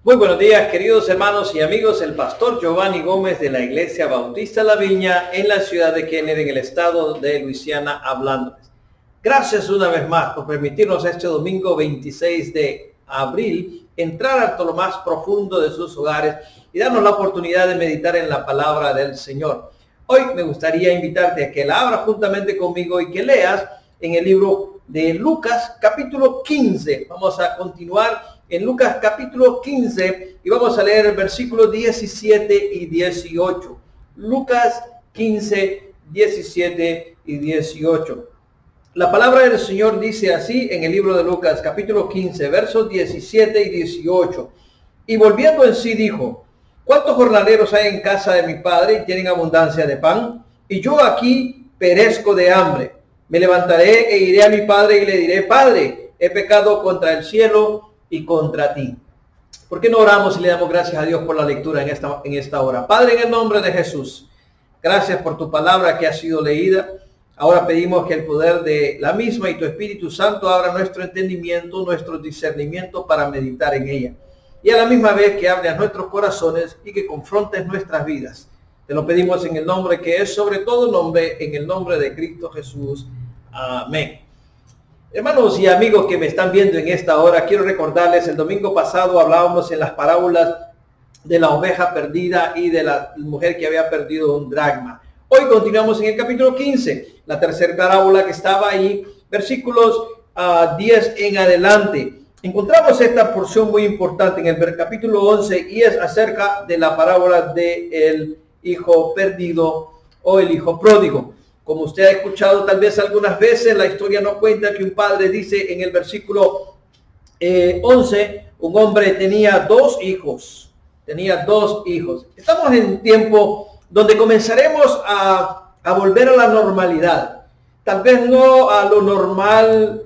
Muy buenos días, queridos hermanos y amigos. El pastor Giovanni Gómez de la Iglesia Bautista La Viña en la ciudad de Kenner, en el estado de Luisiana, hablándoles. Gracias una vez más por permitirnos este domingo 26 de abril entrar a lo más profundo de sus hogares y darnos la oportunidad de meditar en la palabra del Señor. Hoy me gustaría invitarte a que la abras juntamente conmigo y que leas en el libro de Lucas capítulo 15. Vamos a continuar en Lucas capítulo 15 y vamos a leer el versículo 17 y 18. Lucas 15, 17 y 18. La palabra del Señor dice así en el libro de Lucas capítulo 15, versos 17 y 18. Y volviendo en sí dijo: ¿cuántos jornaleros hay en casa de mi padre y tienen abundancia de pan? Y yo aquí perezco de hambre. Me levantaré e iré a mi padre y le diré: Padre, he pecado contra el cielo y contra ti. ¿Por qué no oramos y le damos gracias a Dios por la lectura en esta hora? Padre, en el nombre de Jesús, gracias por tu palabra que ha sido leída. Ahora pedimos que el poder de la misma y tu Espíritu Santo abra nuestro entendimiento, nuestro discernimiento para meditar en ella. Y a la misma vez que hable a nuestros corazones y que confrontes nuestras vidas. Te lo pedimos en el nombre que es sobre todo nombre, en el nombre de Cristo Jesús. Amén. Hermanos y amigos que me están viendo en esta hora, quiero recordarles, el domingo pasado hablábamos en las parábolas de la oveja perdida y de la mujer que había perdido un dracma. Hoy continuamos en el capítulo 15, la tercera parábola que estaba ahí, versículos 10 en adelante. Encontramos esta porción muy importante en el capítulo 11 y es acerca de la parábola del hijo perdido o el hijo pródigo. Como usted ha escuchado tal vez algunas veces, la historia nos cuenta que un padre dice en el versículo 11, un hombre tenía dos hijos. Estamos en un tiempo donde comenzaremos a volver a la normalidad. Tal vez no a lo normal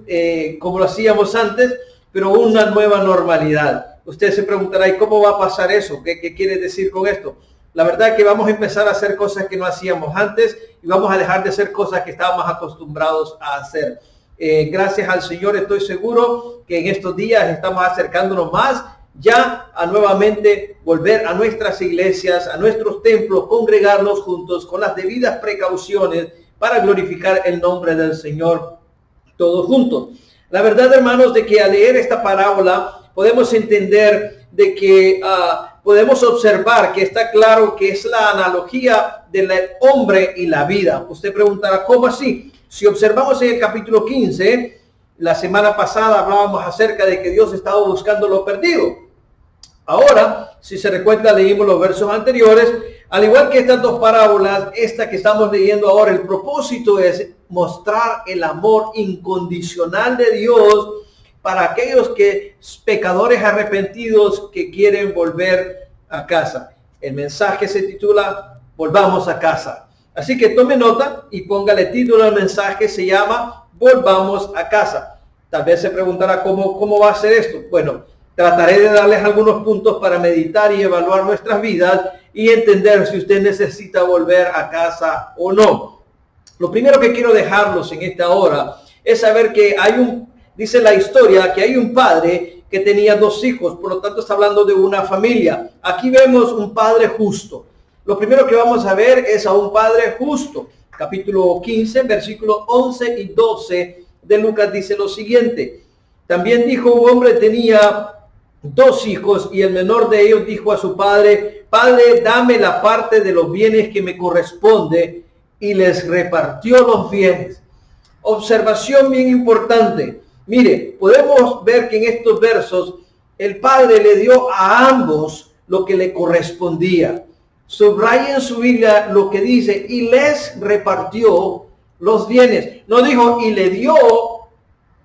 como lo hacíamos antes, pero una nueva normalidad. Usted se preguntará: ¿y cómo va a pasar eso? ¿Qué quiere decir con esto? La verdad es que vamos a empezar a hacer cosas que no hacíamos antes y vamos a dejar de hacer cosas que estábamos acostumbrados a hacer. Gracias al Señor estoy seguro que en estos días estamos acercándonos más ya a nuevamente volver a nuestras iglesias, a nuestros templos, congregarnos juntos con las debidas precauciones para glorificar el nombre del Señor todos juntos. La verdad, hermanos, de que al leer esta parábola podemos entender de que podemos observar que está claro que es la analogía del hombre y la vida. Usted preguntará: ¿cómo así? Si observamos en el capítulo 15, la semana pasada hablábamos acerca de que Dios estaba buscando lo perdido. Ahora, si se recuerda, leímos los versos anteriores. Al igual que estas dos parábolas, esta que estamos leyendo ahora, el propósito es mostrar el amor incondicional de Dios para aquellos pecadores arrepentidos que quieren volver a casa. El mensaje se titula Volvamos a casa. Así que tome nota y póngale título al mensaje, se llama Volvamos a casa. Tal vez se preguntará cómo va a ser esto. Bueno, trataré de darles algunos puntos para meditar y evaluar nuestras vidas y entender si usted necesita volver a casa o no. Lo primero que quiero dejarlos en esta hora es saber que dice la historia que hay un padre que tenía dos hijos, por lo tanto está hablando de una familia. Aquí vemos un padre justo. Lo primero que vamos a ver es a un padre justo. Capítulo 15, versículos 11 y 12 de Lucas dice lo siguiente. También dijo: un hombre tenía dos hijos y el menor de ellos dijo a su padre: Padre, dame la parte de los bienes que me corresponde, y les repartió los bienes. Observación bien importante. Mire, podemos ver que en estos versos el padre le dio a ambos lo que le correspondía. Subraya en su Biblia lo que dice: y les repartió los bienes. No dijo: y le dio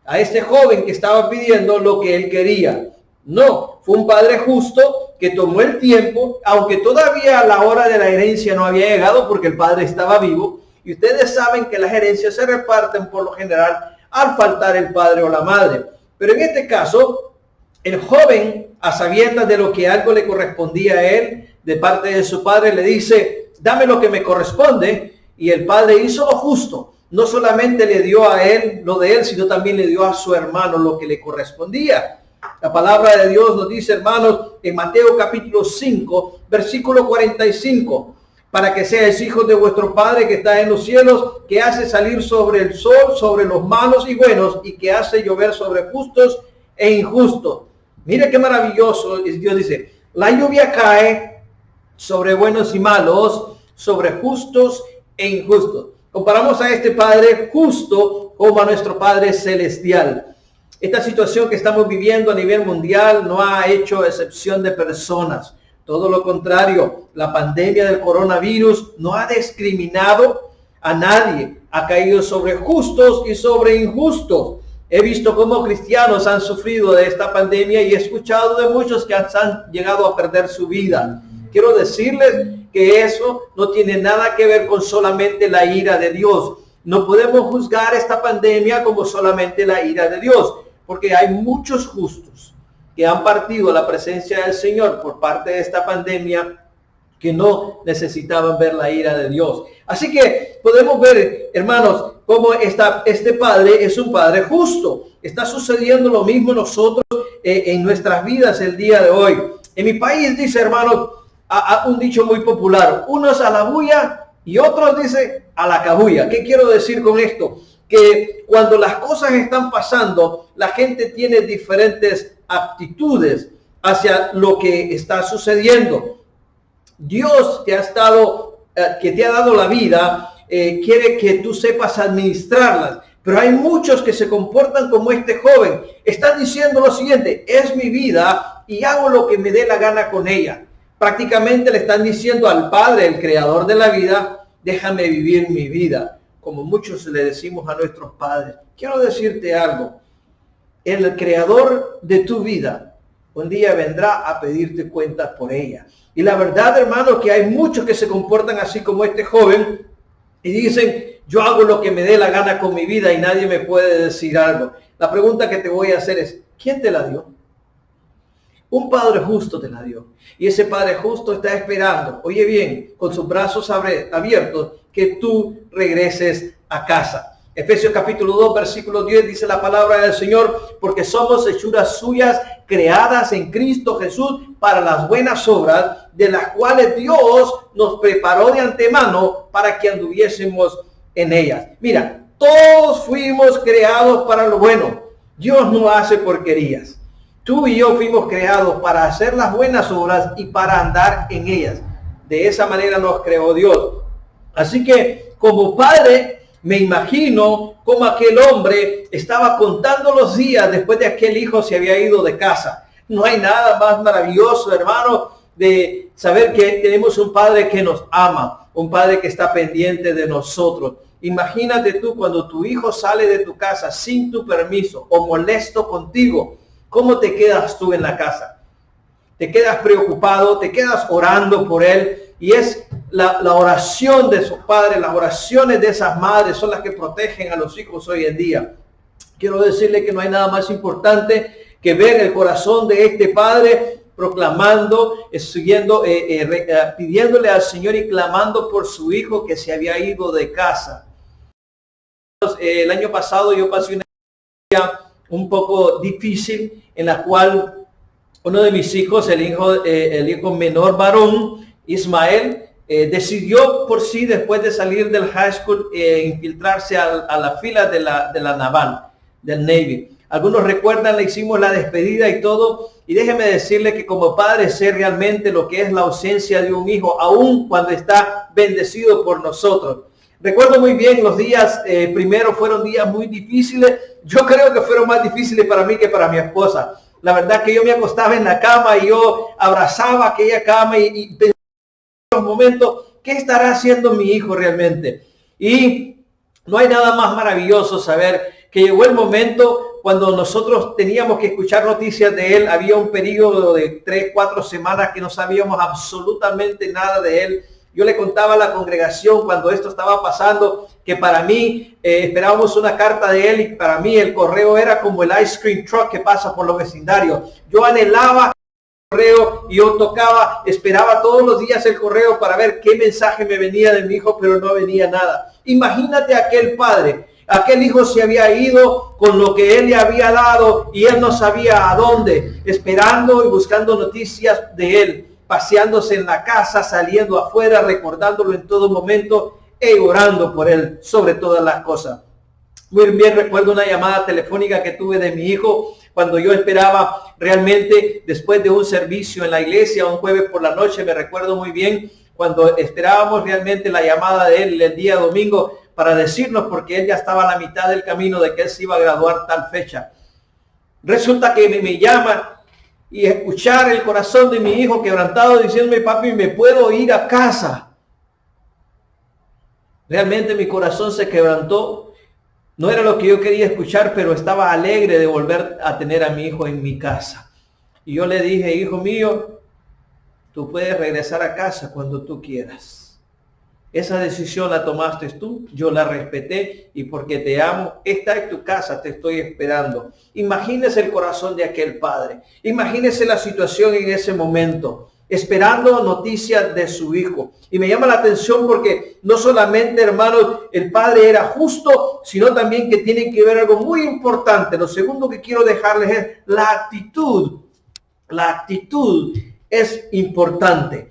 a este joven que estaba pidiendo lo que él quería. No, fue un padre justo que tomó el tiempo, aunque todavía la hora de la herencia no había llegado porque el padre estaba vivo. Y ustedes saben que las herencias se reparten por lo general al faltar el padre o la madre. Pero en este caso, el joven, a sabiendas de lo que algo le correspondía a él, de parte de su padre, le dice: dame lo que me corresponde. Y el padre hizo lo justo. No solamente le dio a él lo de él, sino también le dio a su hermano lo que le correspondía. La palabra de Dios nos dice, hermanos, en Mateo capítulo 5, versículo 45. Para que seáis hijos de vuestro Padre que está en los cielos, que hace salir sobre el sol, sobre los malos y buenos, y que hace llover sobre justos e injustos. Mire qué maravilloso. Dios dice, la lluvia cae sobre buenos y malos, sobre justos e injustos. Comparamos a este Padre justo como a nuestro Padre celestial. Esta situación que estamos viviendo a nivel mundial no ha hecho excepción de personas. Todo lo contrario, la pandemia del coronavirus no ha discriminado a nadie. Ha caído sobre justos y sobre injustos. He visto cómo cristianos han sufrido de esta pandemia y he escuchado de muchos que han llegado a perder su vida. Quiero decirles que eso no tiene nada que ver con solamente la ira de Dios. No podemos juzgar esta pandemia como solamente la ira de Dios, porque hay muchos justos que han partido a la presencia del Señor por parte de esta pandemia, que no necesitaban ver la ira de Dios. Así que podemos ver, hermanos, cómo este Padre es un Padre justo. Está sucediendo lo mismo nosotros en nuestras vidas el día de hoy. En mi país dice, hermanos, un dicho muy popular, unos a la bulla y otros dice a la cabulla. ¿Qué quiero decir con esto? Que cuando las cosas están pasando, la gente tiene diferentes actitudes hacia lo que está sucediendo. Dios que te ha dado la vida, quiere que tú sepas administrarlas. Pero hay muchos que se comportan como este joven. Están diciendo lo siguiente, es mi vida y hago lo que me dé la gana con ella. Prácticamente le están diciendo al Padre, el creador de la vida, déjame vivir mi vida, como muchos le decimos a nuestros padres. Quiero decirte algo, el creador de tu vida un día vendrá a pedirte cuentas por ella. Y la verdad, hermano, que hay muchos que se comportan así como este joven y dicen, yo hago lo que me dé la gana con mi vida y nadie me puede decir algo. La pregunta que te voy a hacer es, ¿quién te la dio? Un Padre justo te la dio. Y ese Padre justo está esperando, oye bien, con sus brazos abiertos, que tú regreses a casa. Efesios capítulo 2, versículo 10 dice la palabra del Señor, porque somos hechuras suyas, creadas en Cristo Jesús para las buenas obras, de las cuales Dios nos preparó de antemano para que anduviésemos en ellas. Mira, todos fuimos creados para lo bueno. Dios no hace porquerías. Tú y yo fuimos creados para hacer las buenas obras y para andar en ellas. De esa manera nos creó Dios. Así que como padre, me imagino cómo aquel hombre estaba contando los días después de aquel hijo se había ido de casa. No hay nada más maravilloso, hermano, de saber que tenemos un Padre que nos ama, un Padre que está pendiente de nosotros. Imagínate tú cuando tu hijo sale de tu casa sin tu permiso o molesto contigo, ¿cómo te quedas tú en la casa? Te quedas preocupado, te quedas orando por él. Y es la oración de sus padres, las oraciones de esas madres son las que protegen a los hijos hoy en día. Quiero decirle que no hay nada más importante que ver el corazón de este padre proclamando, pidiéndole al Señor y clamando por su hijo que se había ido de casa. El año pasado yo pasé una experiencia un poco difícil en la cual uno de mis hijos, el hijo menor varón, Ismael, decidió por sí, después de salir del high school, infiltrarse a la fila de la naval, del Navy. Algunos recuerdan, le hicimos la despedida y todo. Y déjeme decirle que como padre sé realmente lo que es la ausencia de un hijo, aun cuando está bendecido por nosotros. Recuerdo muy bien los días, primero fueron días muy difíciles. Yo creo que fueron más difíciles para mí que para mi esposa. La verdad que yo me acostaba en la cama y yo abrazaba aquella cama y pensaba en los momentos, ¿qué estará haciendo mi hijo realmente? Y no hay nada más maravilloso saber que llegó el momento cuando nosotros teníamos que escuchar noticias de él. Había un periodo de 3-4 semanas que no sabíamos absolutamente nada de él. Yo le contaba a la congregación cuando esto estaba pasando que para mí esperábamos una carta de él y para mí el correo era como el ice cream truck que pasa por los vecindarios. Yo anhelaba el correo y yo tocaba, esperaba todos los días el correo para ver qué mensaje me venía de mi hijo, pero no venía nada. Imagínate aquel padre Aquel hijo se había ido con lo que él le había dado y él no sabía a dónde, esperando y buscando noticias de él, paseándose en la casa, saliendo afuera, recordándolo en todo momento e orando por él sobre todas las cosas. Muy bien, recuerdo una llamada telefónica que tuve de mi hijo cuando yo esperaba realmente después de un servicio en la iglesia, un jueves por la noche, me recuerdo muy bien, cuando esperábamos realmente la llamada de él el día domingo para decirnos, porque él ya estaba a la mitad del camino de que él se iba a graduar tal fecha. Resulta que me llama y escuchar el corazón de mi hijo quebrantado diciéndome, papi, ¿me puedo ir a casa? Realmente mi corazón se quebrantó. No era lo que yo quería escuchar, pero estaba alegre de volver a tener a mi hijo en mi casa. Y yo le dije, hijo mío, tú puedes regresar a casa cuando tú quieras. Esa decisión la tomaste tú, yo la respeté y porque te amo, esta es tu casa, te estoy esperando. Imagínese el corazón de aquel padre. Imagínese la situación en ese momento, esperando noticias de su hijo. Y me llama la atención porque no solamente, hermanos, el padre era justo, sino también que tiene que ver algo muy importante. Lo segundo que quiero dejarles es la actitud. La actitud es importante.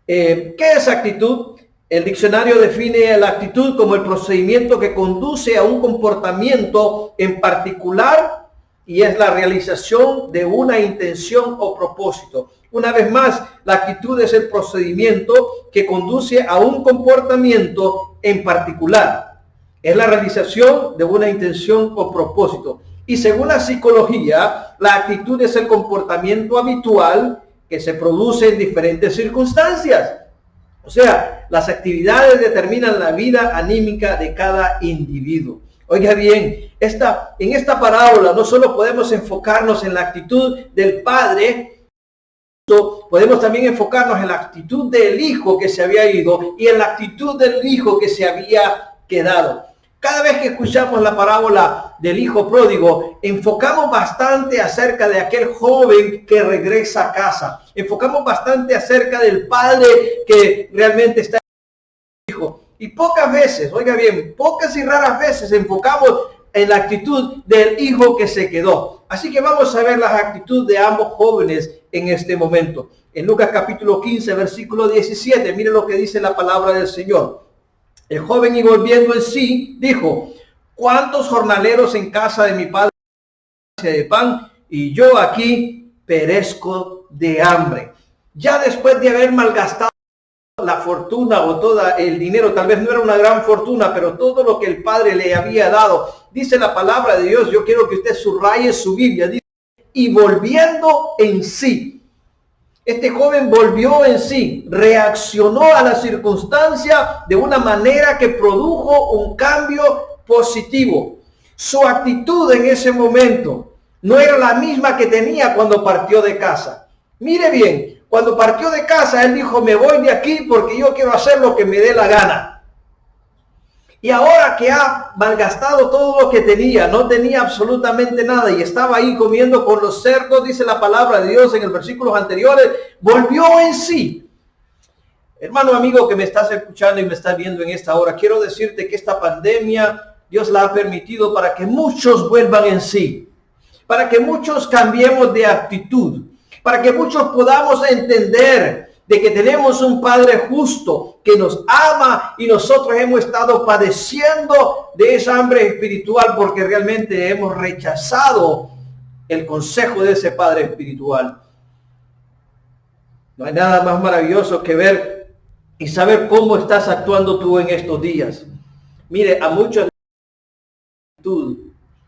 ¿Qué es actitud? El diccionario define la actitud como el procedimiento que conduce a un comportamiento en particular y es la realización de una intención o propósito. Una vez más, la actitud es el procedimiento que conduce a un comportamiento en particular. Es la realización de una intención o propósito. Y según la psicología, la actitud es el comportamiento habitual que se produce en diferentes circunstancias. O sea, las actividades determinan la vida anímica de cada individuo. Oiga bien, en esta parábola no solo podemos enfocarnos en la actitud del padre, podemos también enfocarnos en la actitud del hijo que se había ido y en la actitud del hijo que se había quedado. Cada vez que escuchamos la parábola del hijo pródigo, enfocamos bastante acerca de aquel joven que regresa a casa. Enfocamos bastante acerca del padre que realmente está en el hijo. Y pocas veces, oiga bien, pocas y raras veces enfocamos en la actitud del hijo que se quedó. Así que vamos a ver la actitud de ambos jóvenes en este momento. En Lucas capítulo 15, versículo 17, mire lo que dice la palabra del Señor. El joven, y volviendo en sí, dijo, ¿cuántos jornaleros en casa de mi padre de pan y yo aquí perezco de hambre? Ya después de haber malgastado la fortuna o todo el dinero, tal vez no era una gran fortuna, pero todo lo que el padre le había dado, dice la palabra de Dios, yo quiero que usted subraye su Biblia, dice, y volviendo en sí. Este joven volvió en sí, reaccionó a la circunstancia de una manera que produjo un cambio positivo. Su actitud en ese momento no era la misma que tenía cuando partió de casa. Mire bien, cuando partió de casa, él dijo, me voy de aquí porque yo quiero hacer lo que me dé la gana. Y ahora que ha malgastado todo lo que tenía, no tenía absolutamente nada y estaba ahí comiendo con los cerdos, dice la palabra de Dios en el versículos anteriores, volvió en sí. Hermano amigo que me estás escuchando y me estás viendo en esta hora, quiero decirte que esta pandemia Dios la ha permitido para que muchos vuelvan en sí, para que muchos cambiemos de actitud, para que muchos podamos entender de que tenemos un Padre justo que nos ama y nosotros hemos estado padeciendo de esa hambre espiritual porque realmente hemos rechazado el consejo de ese Padre espiritual. No hay nada más maravilloso que ver y saber cómo estás actuando tú en estos días. Mire, a muchos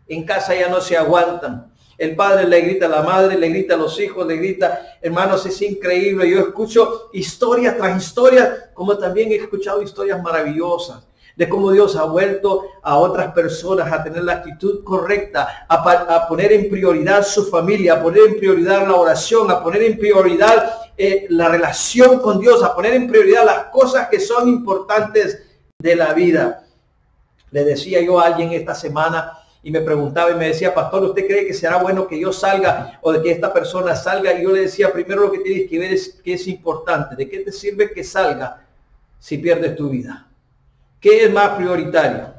en casa ya no se aguantan. El padre le grita a la madre, le grita a los hijos, le grita, hermanos, es increíble. Yo escucho historia tras historia, como también he escuchado historias maravillosas de cómo Dios ha vuelto a otras personas a tener la actitud correcta, a poner en prioridad su familia, a poner en prioridad la oración, a poner en prioridad la relación con Dios, a poner en prioridad las cosas que son importantes de la vida. Le decía yo a alguien esta semana, y me preguntaba y me decía, pastor, ¿usted cree que será bueno que yo salga o de que esta persona salga? Y yo le decía, primero lo que tienes que ver es qué es importante. ¿De qué te sirve que salga si pierdes tu vida? ¿Qué es más prioritario?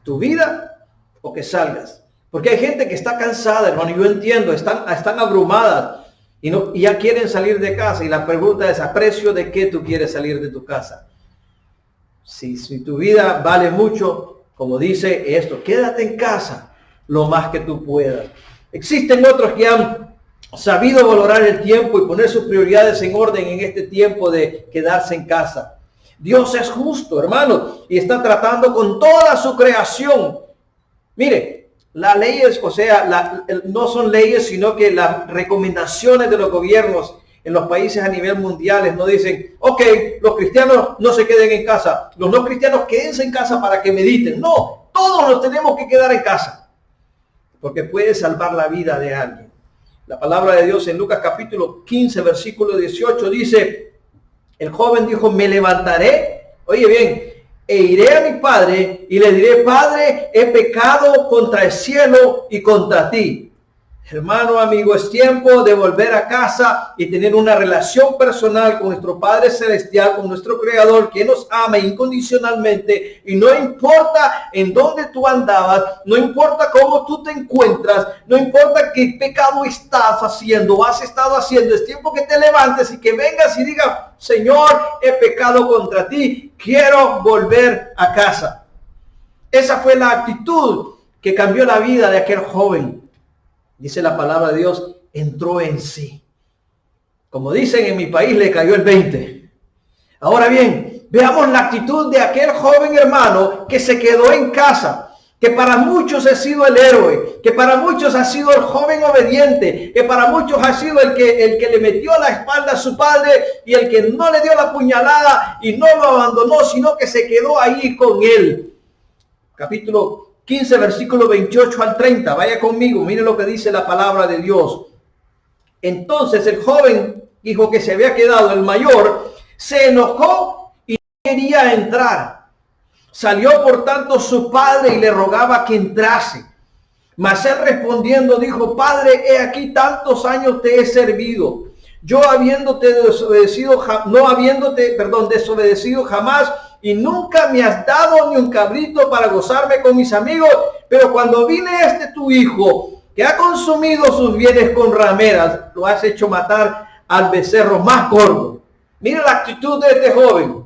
tu vida o que salgas. Porque hay gente que está cansada, hermano, yo entiendo, están abrumadas y ya quieren salir de casa. Y la pregunta es, ¿a precio de qué tú quieres salir de tu casa? Si tu vida vale mucho, como dice esto, quédate en casa lo más que tú puedas. Existen otros que han sabido valorar el tiempo y poner sus prioridades en orden en este tiempo de quedarse en casa. Dios es justo, hermano, y está tratando con toda su creación. Mire, las leyes, o sea, no son leyes, sino que las recomendaciones de los gobiernos en los países a nivel mundial no dicen, ok, los cristianos no se queden en casa, los no cristianos quédense en casa para que mediten. No, todos nos tenemos que quedar en casa, porque puede salvar la vida de alguien. La palabra de Dios en Lucas capítulo 15, versículo 18 dice, el joven dijo, me levantaré, oye bien, e iré a mi padre y le diré, Padre, he pecado contra el cielo y contra ti. Hermano, amigo, es tiempo de volver a casa y tener una relación personal con nuestro Padre Celestial, con nuestro Creador, que nos ama incondicionalmente. Y no importa en dónde tú andabas, no importa cómo tú te encuentras, no importa qué pecado estás haciendo o has estado haciendo, es tiempo que te levantes y que vengas y digas, Señor, he pecado contra ti, quiero volver a casa. Esa fue la actitud que cambió la vida de aquel joven. Dice la palabra de Dios, entró en sí. Como dicen en mi país, le cayó el 20. Ahora bien, veamos la actitud de aquel joven hermano que se quedó en casa, que para muchos ha sido el héroe, que para muchos ha sido el joven obediente, que para muchos ha sido el que le metió a la espalda a su padre y el que no le dio la puñalada y no lo abandonó, sino que se quedó ahí con él. Capítulo 15, versículo 28 al 30. Vaya conmigo, mire lo que dice la palabra de Dios. Entonces el joven hijo que se había quedado, el mayor, se enojó y no quería entrar. Salió por tanto su padre y le rogaba que entrase. Mas él respondiendo dijo, Padre, he aquí tantos años te he servido. Yo desobedecido jamás, y nunca me has dado ni un cabrito para gozarme con mis amigos, pero cuando vine tu hijo, que ha consumido sus bienes con rameras, lo has hecho matar al becerro más gordo. Mira la actitud de este joven.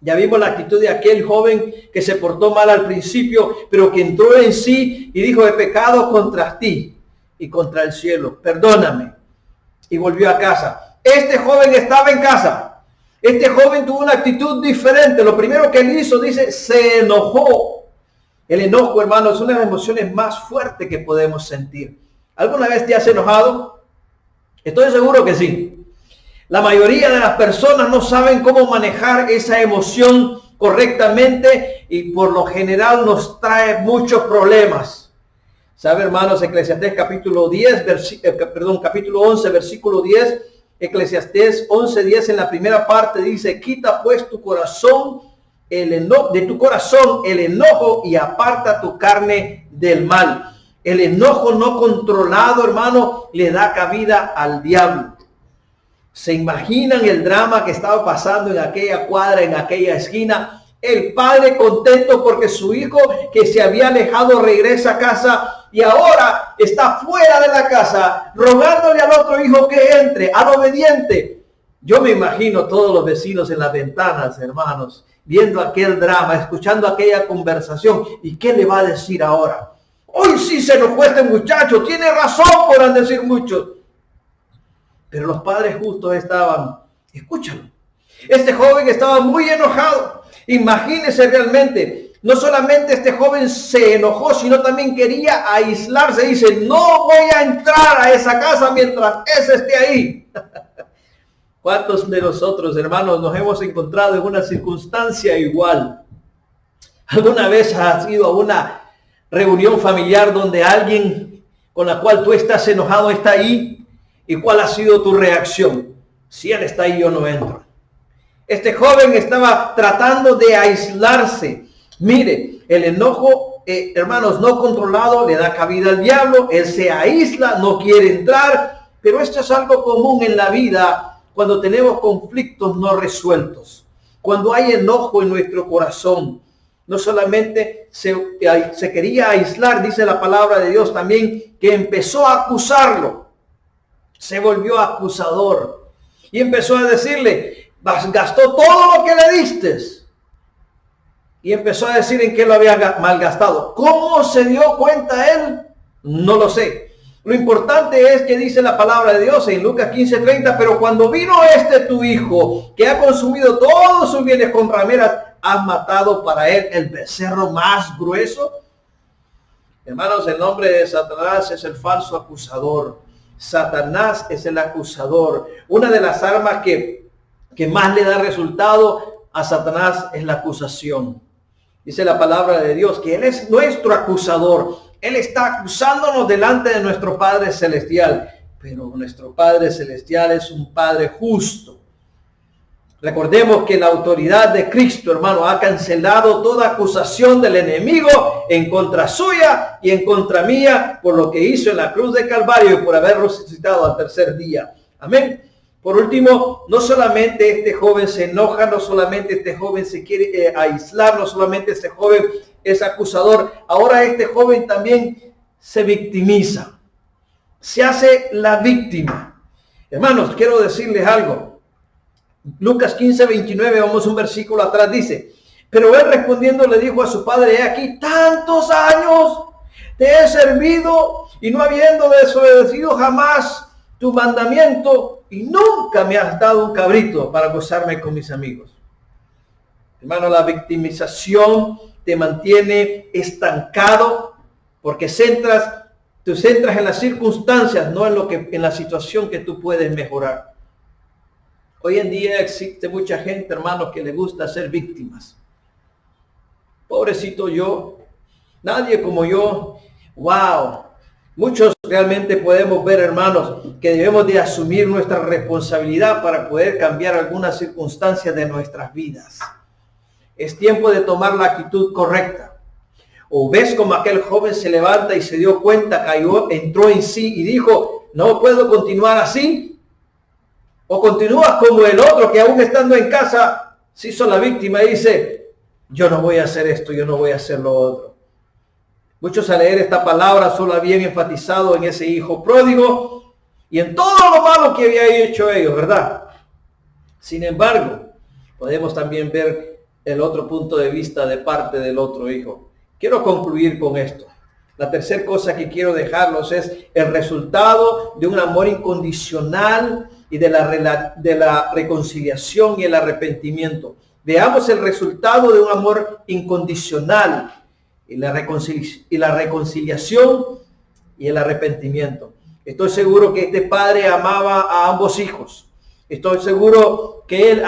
Ya vimos la actitud de aquel joven que se portó mal al principio, pero que entró en sí y dijo, he pecado contra ti y contra el cielo, perdóname. Y volvió a casa. Este joven estaba en casa. Este joven tuvo una actitud diferente. Lo primero que él hizo, dice, se enojó. El enojo, hermano, es una de las emociones más fuertes que podemos sentir. ¿Alguna vez te has enojado? Estoy seguro que sí. La mayoría de las personas no saben cómo manejar esa emoción correctamente y por lo general nos trae muchos problemas. ¿Sabe, hermanos? Eclesiastés capítulo 11, versículo 10. Eclesiastés 11:10 en la primera parte dice, quita pues de tu corazón el enojo y aparta tu carne del mal. El enojo no controlado, hermano, le da cabida al diablo. ¿Se imaginan el drama que estaba pasando en aquella cuadra, en aquella esquina? El padre contento porque su hijo que se había alejado regresa a casa y ahora está fuera de la casa rogándole al otro hijo que entre, al obediente. Yo me imagino todos los vecinos en las ventanas, hermanos, viendo aquel drama, escuchando aquella conversación. ¿Y qué le va a decir ahora? Hoy sí se enojó este muchacho, tiene razón, podrán decir muchos. Pero los padres justos estaban, escúchalo. Este joven estaba muy enojado. Imagínese realmente, no solamente este joven se enojó, sino también quería aislarse. Dice, no voy a entrar a esa casa mientras ese esté ahí. ¿Cuántos de nosotros, hermanos, nos hemos encontrado en una circunstancia igual? ¿Alguna vez has ido a una reunión familiar donde alguien con la cual tú estás enojado está ahí? ¿Y cuál ha sido tu reacción? Si él está ahí, yo no entro. Este joven estaba tratando de aislarse. Mire, el enojo, hermanos, no controlado le da cabida al diablo. Él se aísla, no quiere entrar. Pero esto es algo común en la vida cuando tenemos conflictos no resueltos. Cuando hay enojo en nuestro corazón. no solamente se quería aislar, dice la palabra de Dios también, que empezó a acusarlo. Se volvió acusador. Y empezó a decirle, gastó todo lo que le diste. Y empezó a decir en qué lo había malgastado. ¿Cómo se dio cuenta él? No lo sé. Lo importante es que dice la palabra de Dios en Lucas 15:30, pero cuando vino tu hijo, que ha consumido todos sus bienes con rameras, has matado para él el becerro más grueso. Hermanos, el nombre de Satanás es el falso acusador. Satanás es el acusador. Una de las armas que más le da resultado a Satanás es la acusación. Dice la palabra de Dios que Él es nuestro acusador. Él está acusándonos delante de nuestro Padre Celestial. Pero nuestro Padre Celestial es un Padre justo. Recordemos que la autoridad de Cristo, hermano, ha cancelado toda acusación del enemigo en contra suya y en contra mía por lo que hizo en la cruz de Calvario y por haber resucitado al tercer día. Amén. Por último, no solamente este joven se enoja, no solamente este joven se quiere aislar, no solamente este joven es acusador, ahora este joven también se victimiza, se hace la víctima. Hermanos, quiero decirles algo. Lucas 15:29, vamos un versículo atrás, dice, pero él respondiendo le dijo a su padre, he aquí tantos años te he servido y no habiendo desobedecido jamás tu mandamiento y nunca me has dado un cabrito para gozarme con mis amigos. Hermano, la victimización te mantiene estancado porque tú centras en las circunstancias, no en la situación que tú puedes mejorar. Hoy en día existe mucha gente, hermanos, que le gusta ser víctimas. Pobrecito yo, nadie como yo. Wow. Muchos realmente podemos ver, hermanos, que debemos de asumir nuestra responsabilidad para poder cambiar algunas circunstancias de nuestras vidas. Es tiempo de tomar la actitud correcta. O ves como aquel joven se levanta y se dio cuenta, cayó, entró en sí y dijo, no puedo continuar así. O continúas como el otro que aún estando en casa se hizo la víctima y dice, yo no voy a hacer esto, yo no voy a hacer lo otro. Muchos al leer esta palabra solo habían enfatizado en ese hijo pródigo y en todo lo malo que había hecho ellos, ¿verdad? Sin embargo, podemos también ver el otro punto de vista de parte del otro hijo. Quiero concluir con esto. La tercera cosa que quiero dejarlos es el resultado de un amor incondicional y de la reconciliación y el arrepentimiento. Veamos el resultado de un amor incondicional y la reconciliación y el arrepentimiento. Estoy seguro que este padre amaba a ambos hijos. Estoy seguro que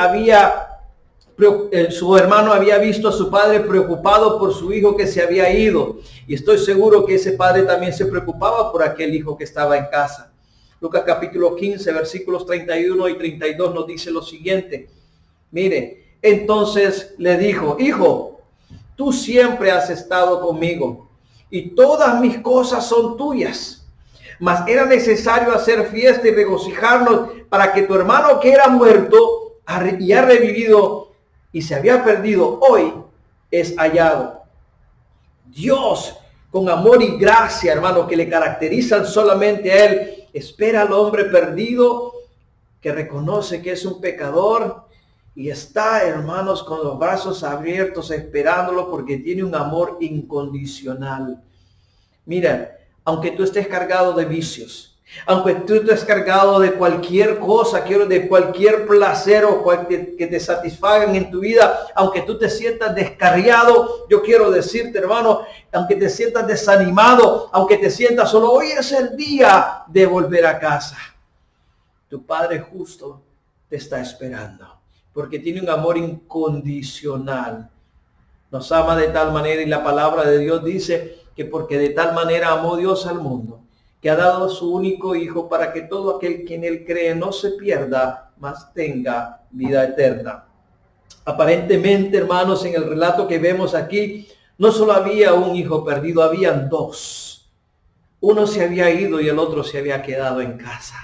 su hermano había visto a su padre preocupado por su hijo que se había ido. Y estoy seguro que ese padre también se preocupaba por aquel hijo que estaba en casa. Lucas capítulo 15, versículos 31 y 32 nos dice lo siguiente. Mire, entonces le dijo, hijo, tú siempre has estado conmigo y todas mis cosas son tuyas. Mas era necesario hacer fiesta y regocijarnos para que tu hermano que era muerto y ha revivido y se había perdido, hoy es hallado. Dios, con amor y gracia, hermano, que le caracterizan solamente a Él, espera al hombre perdido que reconoce que es un pecador y está, hermanos, con los brazos abiertos esperándolo porque tiene un amor incondicional. Mira, aunque tú estés cargado de vicios, aunque tú estés cargado de cualquier cosa, de cualquier placer o que te satisfagan en tu vida, aunque tú te sientas descarriado, yo quiero decirte, hermano, aunque te sientas desanimado, aunque te sientas solo, hoy es el día de volver a casa. Tu Padre justo te está esperando, porque tiene un amor incondicional. Nos ama de tal manera y la palabra de Dios dice que porque de tal manera amó Dios al mundo, que ha dado a su único Hijo para que todo aquel que en Él cree no se pierda, mas tenga vida eterna. Aparentemente, hermanos, en el relato que vemos aquí, no solo había un hijo perdido, habían dos. Uno se había ido y el otro se había quedado en casa.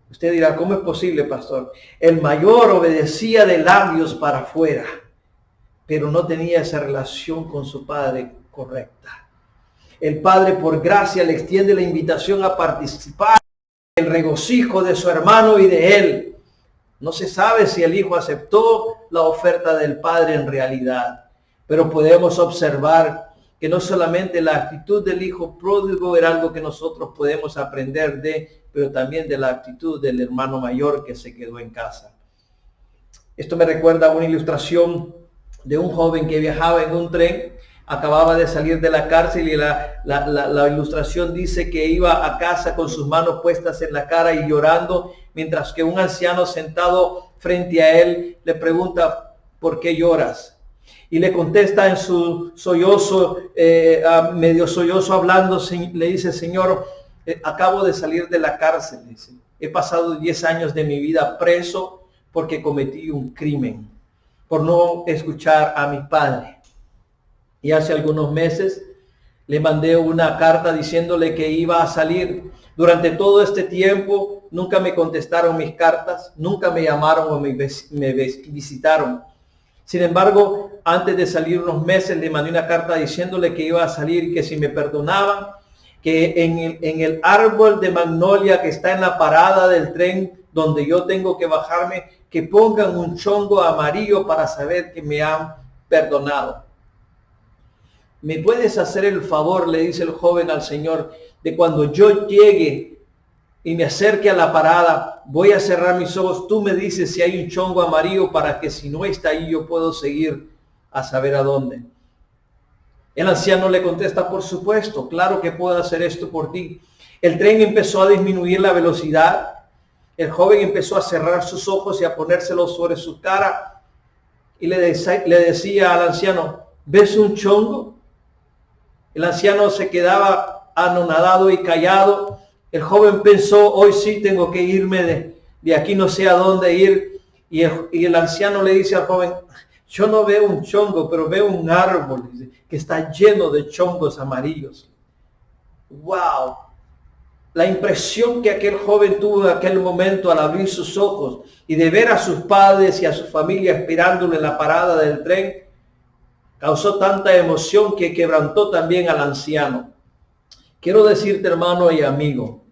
Usted dirá, ¿cómo es posible, pastor? El mayor obedecía de labios para afuera, pero no tenía esa relación con su padre correcta. El padre, por gracia, le extiende la invitación a participar en el regocijo de su hermano y de él. No se sabe si el hijo aceptó la oferta del padre en realidad, pero podemos observar que no solamente la actitud del hijo pródigo era algo que nosotros podemos aprender de, pero también de la actitud del hermano mayor que se quedó en casa. Esto me recuerda a una ilustración de un joven que viajaba en un tren, acababa de salir de la cárcel y la ilustración dice que iba a casa con sus manos puestas en la cara y llorando, mientras que un anciano sentado frente a él le pregunta, ¿por qué lloras? Y le contesta en su sollozo, medio sollozo hablando, le dice, Señor, acabo de salir de la cárcel, dice. He pasado 10 años de mi vida preso porque cometí un crimen, por no escuchar a mi padre. Y hace algunos meses le mandé una carta diciéndole que iba a salir. Durante todo este tiempo nunca me contestaron mis cartas, nunca me llamaron o me visitaron. Sin embargo, antes de salir unos meses le mandé una carta diciéndole que iba a salir y que si me perdonaban, que en el árbol de magnolia que está en la parada del tren donde yo tengo que bajarme, que pongan un chongo amarillo para saber que me han perdonado. ¿Me puedes hacer el favor, le dice el joven al Señor, de cuando yo llegue y me acerque a la parada, voy a cerrar mis ojos, tú me dices si hay un chongo amarillo para que si no está ahí yo puedo seguir a saber a dónde? El anciano le contesta, por supuesto, claro que puedo hacer esto por ti. El tren empezó a disminuir la velocidad. El joven empezó a cerrar sus ojos y a ponérselos sobre su cara. Y le decía al anciano, ¿ves un chongo? El anciano se quedaba anonadado y callado. El joven pensó, hoy sí tengo que irme de aquí, no sé a dónde ir. Y el anciano le dice al joven, yo no veo un chongo, pero veo un árbol que está lleno de chongos amarillos. ¡Wow! La impresión que aquel joven tuvo en aquel momento al abrir sus ojos y de ver a sus padres y a su familia esperándole en la parada del tren, causó tanta emoción que quebrantó también al anciano. Quiero decirte, hermano y amigo,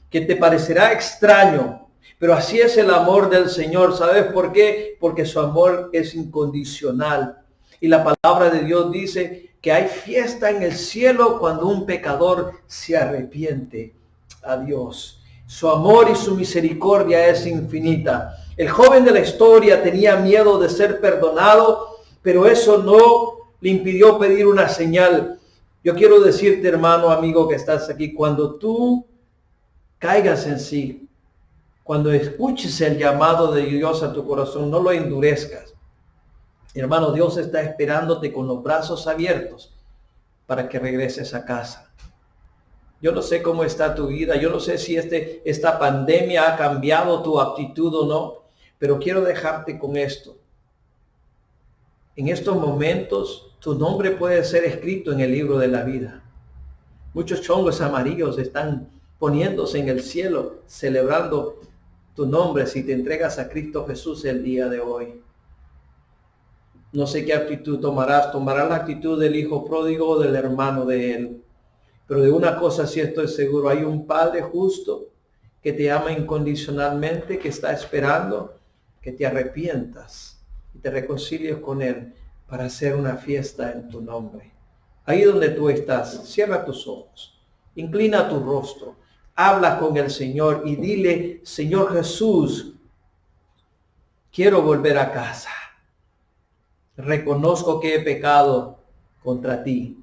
que te parecerá extraño, pero así es el amor del Señor. ¿Sabes por qué? Porque su amor es incondicional. Y la palabra de Dios dice que hay fiesta en el cielo cuando un pecador se arrepiente a Dios. Su amor y su misericordia es infinita. El joven de la historia tenía miedo de ser perdonado, pero eso no le impidió pedir una señal. Yo quiero decirte, hermano, amigo que estás aquí, cuando tú caigas en sí, cuando escuches el llamado de Dios a tu corazón, no lo endurezcas. Hermano, Dios está esperándote con los brazos abiertos para que regreses a casa. Yo no sé cómo está tu vida, yo no sé si esta pandemia ha cambiado tu actitud o no, pero quiero dejarte con esto. En estos momentos, tu nombre puede ser escrito en el libro de la vida. Muchos chongos amarillos están poniéndose en el cielo, celebrando tu nombre si te entregas a Cristo Jesús el día de hoy. No sé qué actitud tomarás. Tomarás la actitud del hijo pródigo o del hermano de él. Pero de una cosa sí estoy seguro, hay un Padre justo que te ama incondicionalmente, que está esperando que te arrepientas y te reconcilies con Él para hacer una fiesta en tu nombre. Ahí donde tú estás, cierra tus ojos, inclina tu rostro, habla con el Señor y dile, Señor Jesús, quiero volver a casa. Reconozco que he pecado contra ti.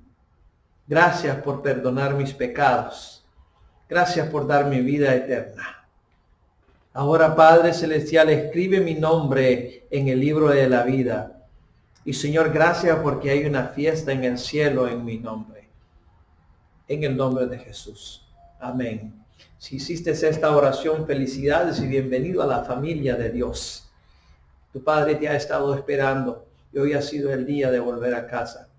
Gracias por perdonar mis pecados. Gracias por dar mi vida eterna. Ahora, Padre Celestial, escribe mi nombre en el libro de la vida. Y Señor, gracias porque hay una fiesta en el cielo en mi nombre. En el nombre de Jesús. Amén. Si hiciste esta oración, felicidades y bienvenido a la familia de Dios. Tu Padre te ha estado esperando y hoy ha sido el día de volver a casa.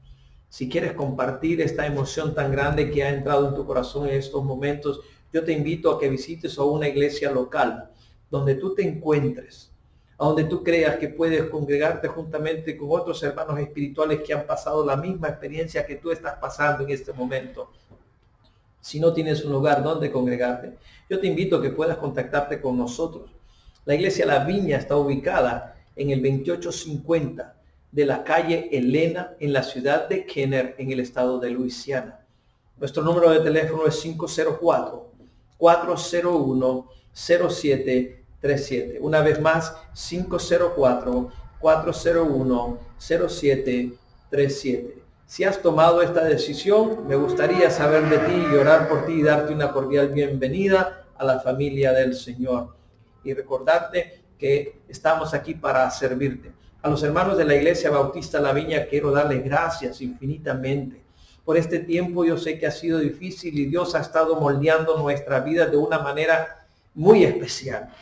Si quieres compartir esta emoción tan grande que ha entrado en tu corazón en estos momentos, yo te invito a que visites a una iglesia local donde tú te encuentres. a donde tú creas que puedes congregarte juntamente con otros hermanos espirituales que han pasado la misma experiencia que tú estás pasando en este momento. Si no tienes un lugar donde congregarte, yo te invito a que puedas contactarte con nosotros. La iglesia La Viña está ubicada en el 2850 de la calle Elena, en la ciudad de Kenner, en el estado de Luisiana. Nuestro número de teléfono es 504-401-0737. Una vez más, 504-401-0737. Si has tomado esta decisión, me gustaría saber de ti y orar por ti y darte una cordial bienvenida a la familia del Señor. Y recordarte que estamos aquí para servirte. A los hermanos de la Iglesia Bautista La Viña quiero darles gracias infinitamente por este tiempo. Yo sé que ha sido difícil y Dios ha estado moldeando nuestra vida de una manera muy especial.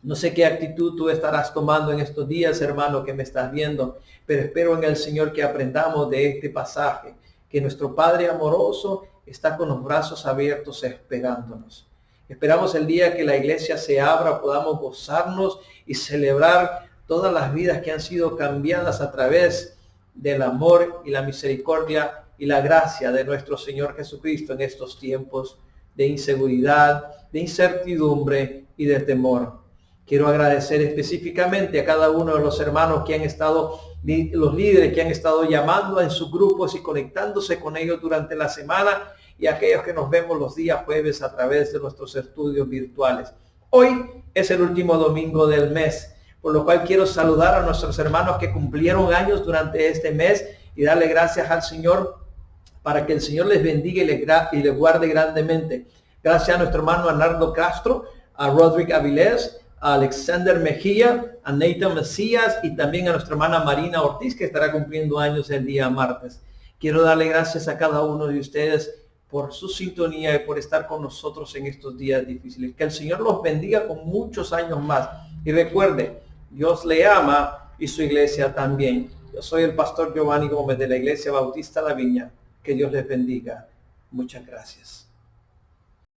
No sé qué actitud tú estarás tomando en estos días, hermano, que me estás viendo, pero espero en el Señor que aprendamos de este pasaje, que nuestro Padre amoroso está con los brazos abiertos esperándonos. Esperamos el día que la iglesia se abra, podamos gozarnos y celebrar todas las vidas que han sido cambiadas a través del amor y la misericordia y la gracia de nuestro Señor Jesucristo en estos tiempos de inseguridad, de incertidumbre y de temor. Quiero agradecer específicamente a cada uno de los hermanos que han estado, los líderes que han estado llamando en sus grupos y conectándose con ellos durante la semana, y a aquellos que nos vemos los días jueves a través de nuestros estudios virtuales. Hoy es el último domingo del mes, por lo cual quiero saludar a nuestros hermanos que cumplieron años durante este mes y darle gracias al Señor para que el Señor les bendiga y les guarde grandemente. Gracias a nuestro hermano Arnaldo Castro, a Roderick Avilés, a Alexander Mejía, a Nathan Macías y también a nuestra hermana Marina Ortiz, que estará cumpliendo años el día martes. Quiero darle gracias a cada uno de ustedes por su sintonía y por estar con nosotros en estos días difíciles. Que el Señor los bendiga con muchos años más. Y recuerde, Dios le ama y su iglesia también. Yo soy el pastor Giovanni Gómez de la Iglesia Bautista La Viña. Que Dios les bendiga. Muchas gracias.